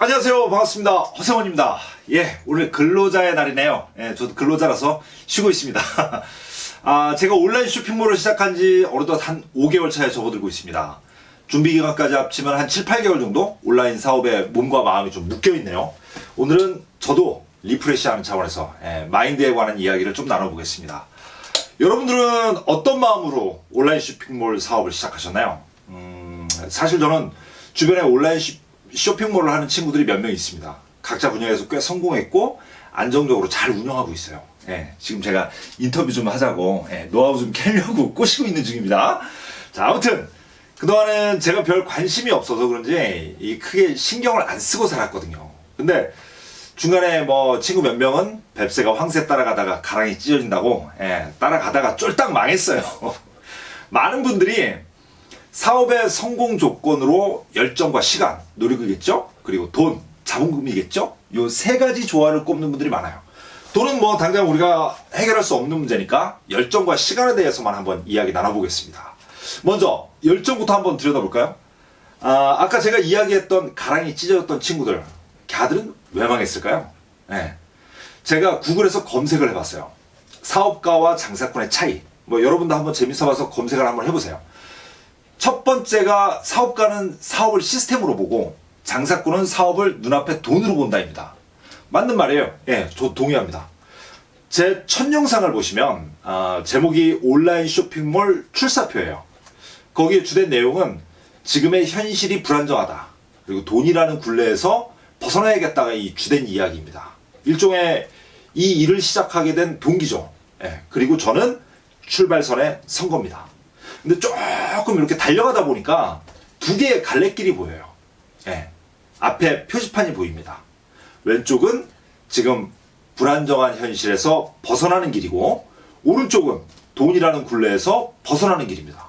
안녕하세요. 반갑습니다. 허세원입니다. 예, 오늘 근로자의 날이네요. 예, 저도 근로자라서 쉬고 있습니다. 제가 온라인 쇼핑몰을 시작한 지 어느덧 한 5개월 차에 접어들고 있습니다. 준비 기간까지 합치면 한 7, 8개월 정도 온라인 사업에 몸과 마음이 좀 묶여있네요. 오늘은 저도 리프레시하는 차원에서 마인드에 관한 이야기를 좀 나눠보겠습니다. 여러분들은 어떤 마음으로 온라인 쇼핑몰 사업을 시작하셨나요? 사실 저는 주변에 온라인 쇼핑몰을 하는 친구들이 몇 명 있습니다. 각자 분야에서 꽤 성공했고 안정적으로 잘 운영하고 있어요. 지금 제가 인터뷰 좀 하자고 노하우 좀 캐려고 꼬시고 있는 중입니다. 자, 아무튼 그동안은 제가 별 관심이 없어서 그런지 크게 신경을 안 쓰고 살았거든요. 근데 중간에 뭐 친구 몇 명은 뱁새가 황새 따라가다가 가랑이 찢어진다고 따라가다가 쫄딱 망했어요. 많은 분들이 사업의 성공 조건으로 열정과 시간, 노력이겠죠? 그리고 돈, 자본금이겠죠? 요 세 가지 조화를 꼽는 분들이 많아요. 돈은 뭐 당장 우리가 해결할 수 없는 문제니까 열정과 시간에 대해서만 한번 이야기 나눠보겠습니다. 먼저 열정부터 한번 들여다볼까요? 아까 제가 이야기했던 가랑이 찢어졌던 친구들, 걔들은 왜 망했을까요? 제가 구글에서 검색을 해봤어요. 사업가와 장사꾼의 차이. 뭐 여러분도 한번 재밌어봐서 검색을 한번 해보세요. 첫 번째가 사업가는 사업을 시스템으로 보고 장사꾼은 사업을 눈앞에 돈으로 본다입니다. 맞는 말이에요. 저 동의합니다. 제 첫 영상을 보시면 제목이 온라인 쇼핑몰 출사표예요. 거기에 주된 내용은 지금의 현실이 불안정하다. 그리고 돈이라는 굴레에서 벗어나야겠다가 이 주된 이야기입니다. 일종의 이 일을 시작하게 된 동기죠. 그리고 저는 출발선에 선 겁니다. 근데 조금 이렇게 달려가다 보니까 두 개의 갈래길이 보여요. 앞에 표지판이 보입니다. 왼쪽은 지금 불안정한 현실에서 벗어나는 길이고 오른쪽은 돈이라는 굴레에서 벗어나는 길입니다.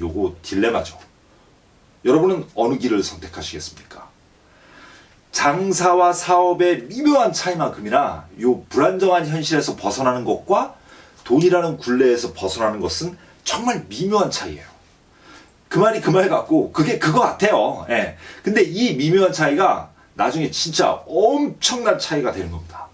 요거 딜레마죠. 여러분은 어느 길을 선택하시겠습니까? 장사와 사업의 미묘한 차이만큼이나 요 불안정한 현실에서 벗어나는 것과 돈이라는 굴레에서 벗어나는 것은 정말 미묘한 차이예요. 그 말이 그 말 같고 그게 그거 같아요. 근데 이 미묘한 차이가 나중에 진짜 엄청난 차이가 되는 겁니다.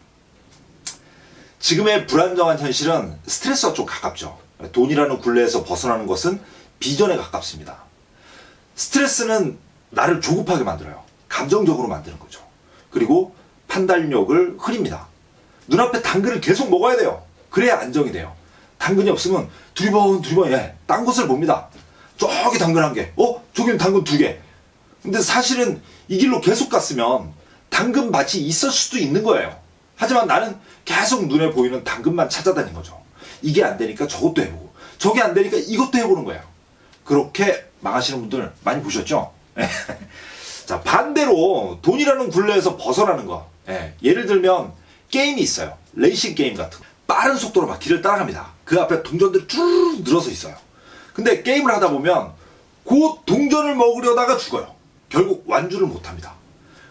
지금의 불안정한 현실은 스트레스와 좀 가깝죠. 돈이라는 굴레에서 벗어나는 것은 비전에 가깝습니다. 스트레스는 나를 조급하게 만들어요. 감정적으로 만드는 거죠. 그리고 판단력을 흐립니다. 눈앞에 당근을 계속 먹어야 돼요. 그래야 안정이 돼요. 당근이 없으면 두리번 딴 곳을 봅니다. 저기 당근 1개, 저기는 당근 2개. 근데 사실은 이 길로 계속 갔으면 당근밭이 있을 수도 있는 거예요. 하지만 나는 계속 눈에 보이는 당근만 찾아다닌 거죠. 이게 안 되니까 저것도 해보고 저게 안 되니까 이것도 해보는 거예요. 그렇게 망하시는 분들 많이 보셨죠? 자, 반대로 돈이라는 굴레에서 벗어나는 거. 예를 들면 게임이 있어요. 레이싱 게임 같은 거. 빠른 속도로 막 길을 따라갑니다. 그 앞에 동전들이 쭈르르 늘어서 있어요. 근데 게임을 하다 보면 그 동전을 먹으려다가 죽어요. 결국 완주를 못합니다.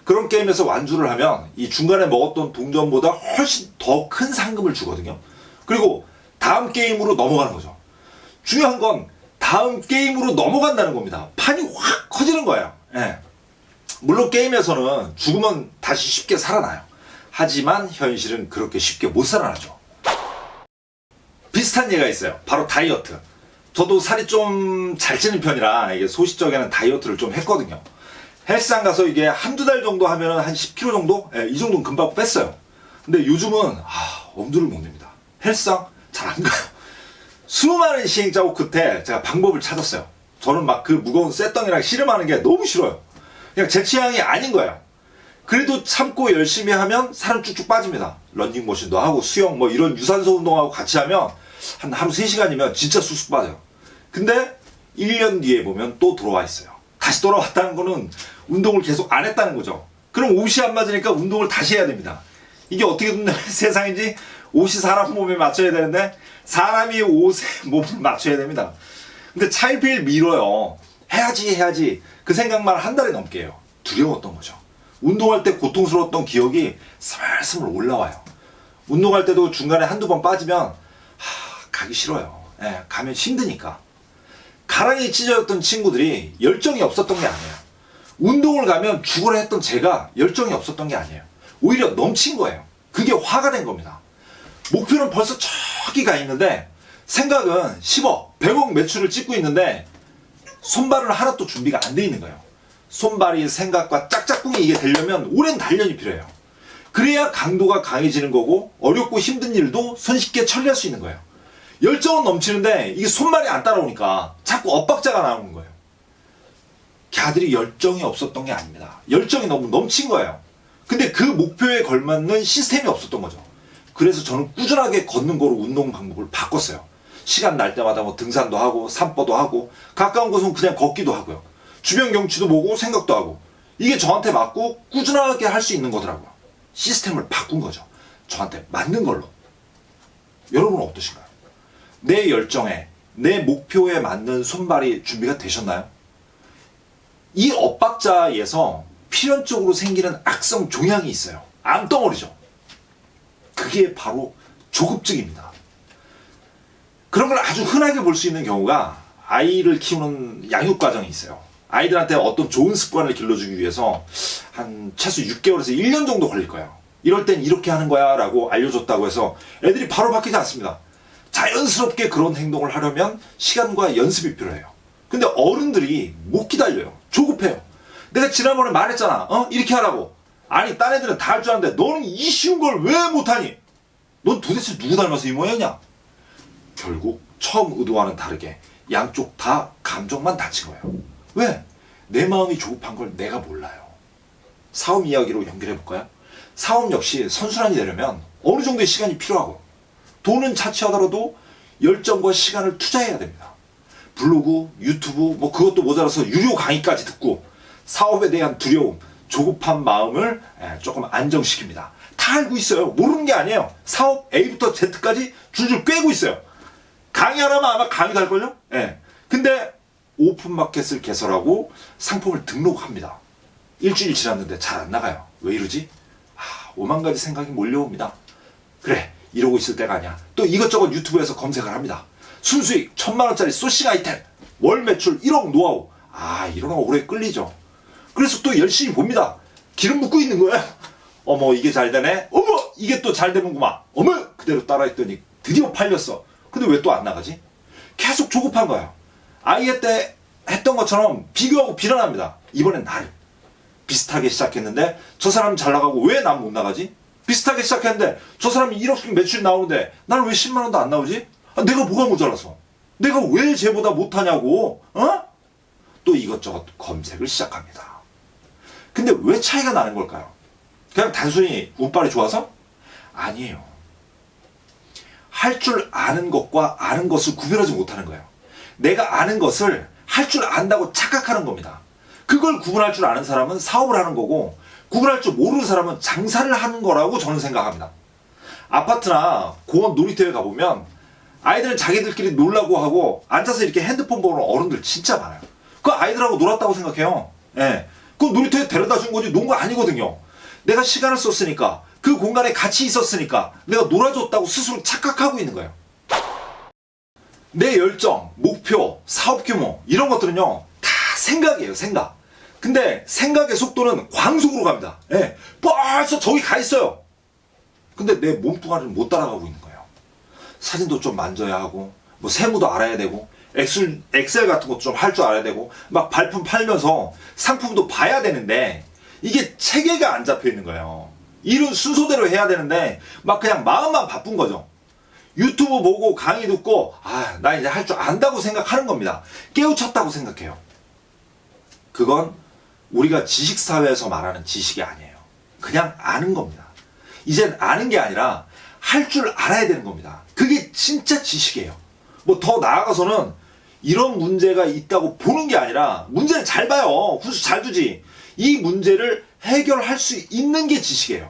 그런 게임에서 완주를 하면 이 중간에 먹었던 동전보다 훨씬 더 큰 상금을 주거든요. 그리고 다음 게임으로 넘어가는 거죠. 중요한 건 다음 게임으로 넘어간다는 겁니다. 판이 확 커지는 거예요. 물론 게임에서는 죽으면 다시 쉽게 살아나요. 하지만 현실은 그렇게 쉽게 못 살아나죠. 비슷한 예가 있어요. 바로 다이어트. 저도 살이 좀 잘 찌는 편이라 이게 소시적에는 다이어트를 좀 했거든요. 헬스장 가서 이게 한두 달 정도 하면 한 10kg 정도? 이 정도는 금방 뺐어요. 근데 요즘은 엄두를 못 냅니다. 헬스장 잘 안 가요. 수많은 시행착오 끝에 제가 방법을 찾았어요. 저는 막 그 무거운 쇳덩이랑 씨름하는 게 너무 싫어요. 그냥 제 취향이 아닌 거예요. 그래도 참고 열심히 하면 살은 쭉쭉 빠집니다. 런닝머신도 하고 수영 뭐 이런 유산소 운동하고 같이 하면 한 하루 3시간이면 진짜 쑥쑥 빠져요. 근데 1년 뒤에 보면 또 돌아와 있어요. 다시 돌아왔다는 거는 운동을 계속 안 했다는 거죠. 그럼 옷이 안 맞으니까 운동을 다시 해야 됩니다. 이게 어떻게 된 세상인지 옷이 사람 몸에 맞춰야 되는데 사람이 옷에 몸을 맞춰야 됩니다. 근데 차일피일 미뤄요. 해야지 그 생각만 한 달이 넘게 해요. 두려웠던 거죠. 운동할 때 고통스러웠던 기억이 스물스물 올라와요. 운동할 때도 중간에 한두 번 빠지면 가기 싫어요. 가면 힘드니까. 가랑이 찢어졌던 친구들이 열정이 없었던 게 아니에요. 운동을 가면 죽으라 했던 제가 열정이 없었던 게 아니에요. 오히려 넘친 거예요. 그게 화가 된 겁니다. 목표는 벌써 저기 가 있는데 생각은 10억, 100억 매출을 찍고 있는데 손발은 하나도 준비가 안 돼 있는 거예요. 손발이 생각과 짝짝꿍이 이게 되려면 오랜 단련이 필요해요. 그래야 강도가 강해지는 거고 어렵고 힘든 일도 손쉽게 처리할 수 있는 거예요. 열정은 넘치는데 이게 손발이 안 따라오니까 자꾸 엇박자가 나오는 거예요. 걔들이 열정이 없었던 게 아닙니다. 열정이 너무 넘친 거예요. 근데 그 목표에 걸맞는 시스템이 없었던 거죠. 그래서 저는 꾸준하게 걷는 거로 운동 방법을 바꿨어요. 시간 날 때마다 뭐 등산도 하고 산보도 하고 가까운 곳은 그냥 걷기도 하고요. 주변 경치도 보고 생각도 하고 이게 저한테 맞고 꾸준하게 할 수 있는 거더라고요. 시스템을 바꾼 거죠. 저한테 맞는 걸로. 여러분은 어떠신가요? 내 열정에 내 목표에 맞는 손발이 준비가 되셨나요? 이 엇박자에서 필연적으로 생기는 악성 종양이 있어요. 암덩어리죠. 그게 바로 조급증입니다. 그런 걸 아주 흔하게 볼 수 있는 경우가 아이를 키우는 양육 과정이 있어요. 아이들한테 어떤 좋은 습관을 길러주기 위해서 한 최소 6개월에서 1년 정도 걸릴 거예요. 이럴 땐 이렇게 하는 거야 라고 알려줬다고 해서 애들이 바로 바뀌지 않습니다. 자연스럽게 그런 행동을 하려면 시간과 연습이 필요해요. 근데 어른들이 못 기다려요. 조급해요. 내가 지난번에 말했잖아. 이렇게 하라고. 아니 딴 애들은 다 할 줄 아는데 너는 이 쉬운 걸 왜 못하니? 넌 도대체 누구 닮아서 이 모양이냐? 결국 처음 의도와는 다르게 양쪽 다 감정만 다친 거예요. 왜? 내 마음이 조급한 걸 내가 몰라요. 사업 이야기로 연결해 볼까요? 사업 역시 선순환이 되려면 어느 정도의 시간이 필요하고 돈은 자취하더라도 열정과 시간을 투자해야 됩니다. 블로그, 유튜브 뭐 그것도 모자라서 유료 강의까지 듣고 사업에 대한 두려움, 조급한 마음을 조금 안정시킵니다. 다 알고 있어요. 모르는 게 아니에요. 사업 A부터 Z까지 줄줄 꿰고 있어요. 강의 하나만 아마 강의 갈걸요? 예. 근데 오픈마켓을 개설하고 상품을 등록합니다. 일주일 지났는데 잘 안 나가요. 왜 이러지? 오만 가지 생각이 몰려옵니다. 그래, 이러고 있을 때가 아니야. 또 이것저것 유튜브에서 검색을 합니다. 순수익 1000만원짜리 소싱 아이템, 월 매출 1억 노하우. 이러면 오래 끌리죠. 그래서 또 열심히 봅니다. 기름 붓고 있는 거예요. 어머, 이게 잘 되네. 어머, 이게 또 잘 되는구만. 어머, 그대로 따라했더니 드디어 팔렸어. 근데 왜 또 안 나가지? 계속 조급한 거예요. 아이의 때 했던 것처럼 비교하고 비난합니다. 이번엔 나를. 비슷하게 시작했는데 저 사람은 잘 나가고 왜 난 못 나가지? 비슷하게 시작했는데 저 사람이 1억씩 매출이 나오는데 나는 왜 10만원도 안 나오지? 내가 뭐가 모자라서? 내가 왜 쟤보다 못하냐고? 또 이것저것 검색을 시작합니다. 근데 왜 차이가 나는 걸까요? 그냥 단순히 운빨이 좋아서? 아니에요. 할 줄 아는 것과 아는 것을 구별하지 못하는 거예요. 내가 아는 것을 할 줄 안다고 착각하는 겁니다. 그걸 구분할 줄 아는 사람은 사업을 하는 거고 구분할 줄 모르는 사람은 장사를 하는 거라고 저는 생각합니다. 아파트나 공원 놀이터에 가보면 아이들은 자기들끼리 놀라고 하고 앉아서 이렇게 핸드폰 보는 어른들 진짜 많아요. 그 아이들하고 놀았다고 생각해요. 예. 그 놀이터에 데려다 준 거지 논 거 아니거든요. 내가 시간을 썼으니까 그 공간에 같이 있었으니까 내가 놀아줬다고 스스로 착각하고 있는 거예요. 내 열정, 목표, 사업 규모 이런 것들은요 다 생각이에요. 생각. 근데 생각의 속도는 광속으로 갑니다. 예. 벌써 저기 가 있어요. 근데 내 몸뚱아리는 못 따라가고 있는 거예요. 사진도 좀 만져야 하고 뭐 세무도 알아야 되고 엑셀 같은 것도 좀 할 줄 알아야 되고 막 발품 팔면서 상품도 봐야 되는데 이게 체계가 안 잡혀 있는 거예요. 일은 순서대로 해야 되는데 막 그냥 마음만 바쁜 거죠. 유튜브 보고 강의 듣고 나 이제 할 줄 안다고 생각하는 겁니다. 깨우쳤다고 생각해요. 그건 우리가 지식사회에서 말하는 지식이 아니에요. 그냥 아는 겁니다. 이젠 아는 게 아니라 할 줄 알아야 되는 겁니다. 그게 진짜 지식이에요. 뭐 더 나아가서는 이런 문제가 있다고 보는 게 아니라 문제를 잘 봐요. 훈수 잘 두지. 이 문제를 해결할 수 있는 게 지식이에요.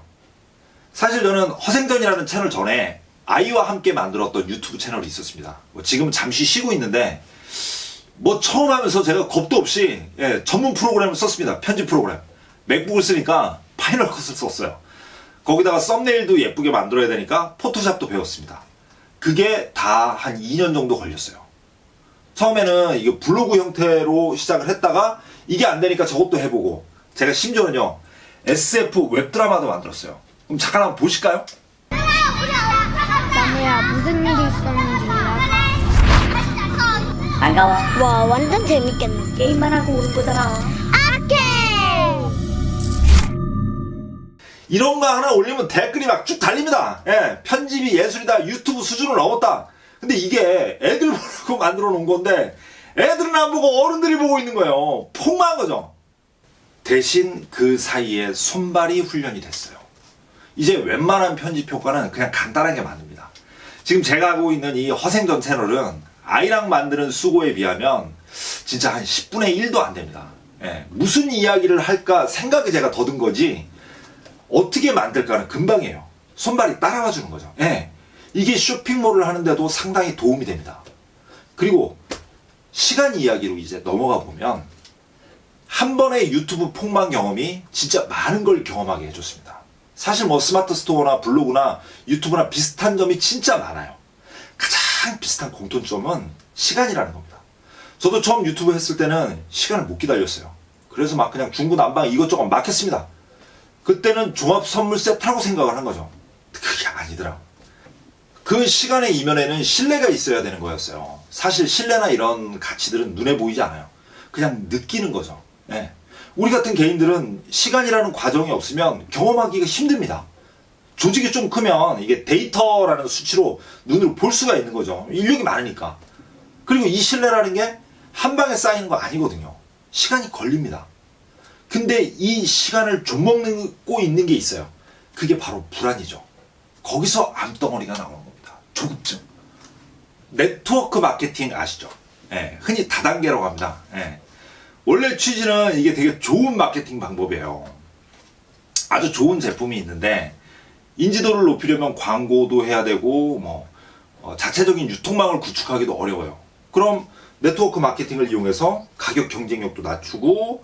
사실 저는 허생전이라는 채널 전에 아이와 함께 만들었던 유튜브 채널이 있었습니다. 지금 잠시 쉬고 있는데 처음 하면서 제가 겁도 없이 전문 프로그램을 썼습니다. 편집 프로그램. 맥북을 쓰니까 파이널 컷을 썼어요. 거기다가 썸네일도 예쁘게 만들어야 되니까 포토샵도 배웠습니다. 그게 다 한 2년 정도 걸렸어요. 처음에는 이게 블로그 형태로 시작을 했다가 이게 안 되니까 저것도 해보고, 제가 심지어는요 SF 웹드라마도 만들었어요. 그럼 잠깐 한번 보실까요? 나무야, 무슨 일이 있었는지 몰라. 반가워. 와, 완전 재밌겠네. 게임만 하고 오는 거잖아. 오케이. 이런 거 하나 올리면 댓글이 막 쭉 달립니다. 예, 편집이 예술이다, 유튜브 수준을 넘었다. 근데 이게 애들 보라고 만들어 놓은 건데 애들은 안 보고 어른들이 보고 있는 거예요. 폭망한 거죠. 대신 그 사이에 손발이 훈련이 됐어요. 이제 웬만한 편집 효과는 그냥 간단하게 만듭니다. 지금 제가 하고 있는 이 허생전 채널은 아이랑 만드는 수고에 비하면 진짜 한 10분의 1도 안 됩니다. 예, 무슨 이야기를 할까 생각이 제가 더든 거지 어떻게 만들까는 금방이에요. 손발이 따라와 주는 거죠. 예, 이게 쇼핑몰을 하는데도 상당히 도움이 됩니다. 그리고 시간 이야기로 이제 넘어가 보면 한 번의 유튜브 폭망 경험이 진짜 많은 걸 경험하게 해줬습니다. 사실 뭐 스마트 스토어나 블로그나 유튜브나 비슷한 점이 진짜 많아요. 가장 비슷한 공통점은 시간이라는 겁니다. 저도 처음 유튜브 했을 때는 시간을 못 기다렸어요. 그래서 막 그냥 중구난방 이것저것 막 했습니다. 그때는 종합 선물 세트라고 생각을 한 거죠. 그게 아니더라고. 그 시간의 이면에는 신뢰가 있어야 되는 거였어요. 사실 신뢰나 이런 가치들은 눈에 보이지 않아요. 그냥 느끼는 거죠. 예. 우리 같은 개인들은 시간이라는 과정이 없으면 경험하기가 힘듭니다. 조직이 좀 크면 이게 데이터라는 수치로 눈으로 볼 수가 있는 거죠. 인력이 많으니까. 그리고 이 신뢰라는 게 한 방에 쌓이는 거 아니거든요. 시간이 걸립니다. 근데 이 시간을 좀먹고 있는 게 있어요. 그게 바로 불안이죠. 거기서 암덩어리가 나오는 겁니다. 조급증. 네트워크 마케팅 아시죠? 예, 흔히 다단계라고 합니다. 예. 원래 취지는 이게 되게 좋은 마케팅 방법이에요. 아주 좋은 제품이 있는데 인지도를 높이려면 광고도 해야 되고 뭐 자체적인 유통망을 구축하기도 어려워요. 그럼 네트워크 마케팅을 이용해서 가격 경쟁력도 낮추고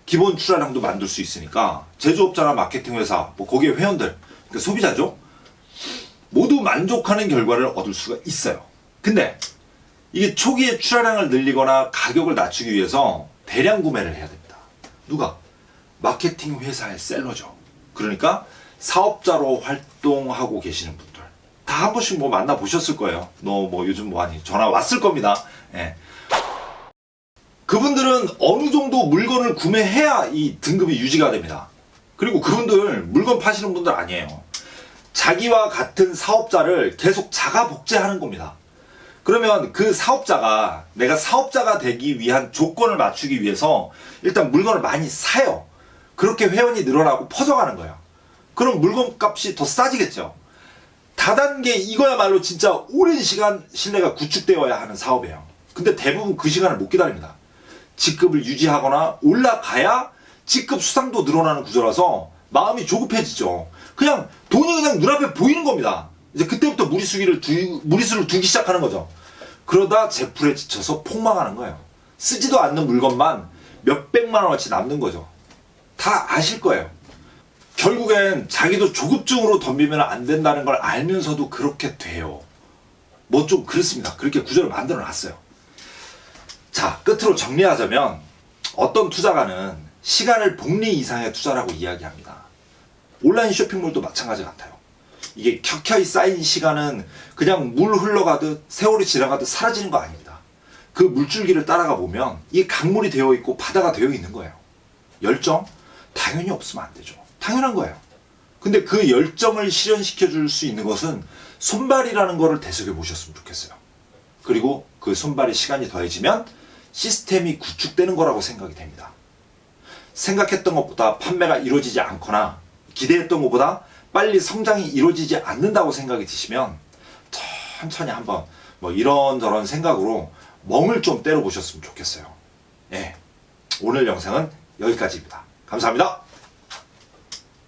기본 출하량도 만들 수 있으니까 제조업자나 마케팅 회사, 뭐 거기에 회원들, 그러니까 소비자죠. 모두 만족하는 결과를 얻을 수가 있어요. 근데 이게 초기에 출하량을 늘리거나 가격을 낮추기 위해서 대량 구매를 해야 됩니다. 누가? 마케팅 회사의 셀러죠. 그러니까 사업자로 활동하고 계시는 분들 다 한 번씩 뭐 만나보셨을 거예요. 너 뭐 요즘 뭐하니? 전화 왔을 겁니다. 예. 그분들은 어느 정도 물건을 구매해야 이 등급이 유지가 됩니다. 그리고 그분들 물건 파시는 분들 아니에요. 자기와 같은 사업자를 계속 자가 복제하는 겁니다. 그러면 그 사업자가 내가 사업자가 되기 위한 조건을 맞추기 위해서 일단 물건을 많이 사요. 그렇게 회원이 늘어나고 퍼져가는 거예요. 그럼 물건 값이 더 싸지겠죠. 다단계 이거야말로 진짜 오랜 시간 신뢰가 구축되어야 하는 사업이에요. 근데 대부분 그 시간을 못 기다립니다. 직급을 유지하거나 올라가야 직급 수당도 늘어나는 구조라서 마음이 조급해지죠. 그냥 돈이 그냥 눈앞에 보이는 겁니다. 이제 그때부터 무리수를 두기 시작하는 거죠. 그러다 제풀에 지쳐서 폭망하는 거예요. 쓰지도 않는 물건만 몇백만 원어치 남는 거죠. 다 아실 거예요. 결국엔 자기도 조급증으로 덤비면 안 된다는 걸 알면서도 그렇게 돼요. 뭐 좀 그렇습니다. 그렇게 구조를 만들어 놨어요. 자, 끝으로 정리하자면 어떤 투자가는 시간을 복리 이상의 투자라고 이야기합니다. 온라인 쇼핑몰도 마찬가지 같아요. 이게 켜켜이 쌓인 시간은 그냥 물 흘러가듯 세월이 지나가듯 사라지는 거 아닙니다. 그 물줄기를 따라가 보면 이게 강물이 되어 있고 바다가 되어 있는 거예요. 열정? 당연히 없으면 안 되죠. 당연한 거예요. 근데 그 열정을 실현시켜 줄 수 있는 것은 손발이라는 거를 되새겨 보셨으면 좋겠어요. 그리고 그 손발이 시간이 더해지면 시스템이 구축되는 거라고 생각이 됩니다. 생각했던 것보다 판매가 이루어지지 않거나 기대했던 것보다 빨리 성장이 이루어지지 않는다고 생각이 드시면 천천히 한번 뭐 이런저런 생각으로 멍을 좀 때려보셨으면 좋겠어요. 네, 오늘 영상은 여기까지입니다. 감사합니다.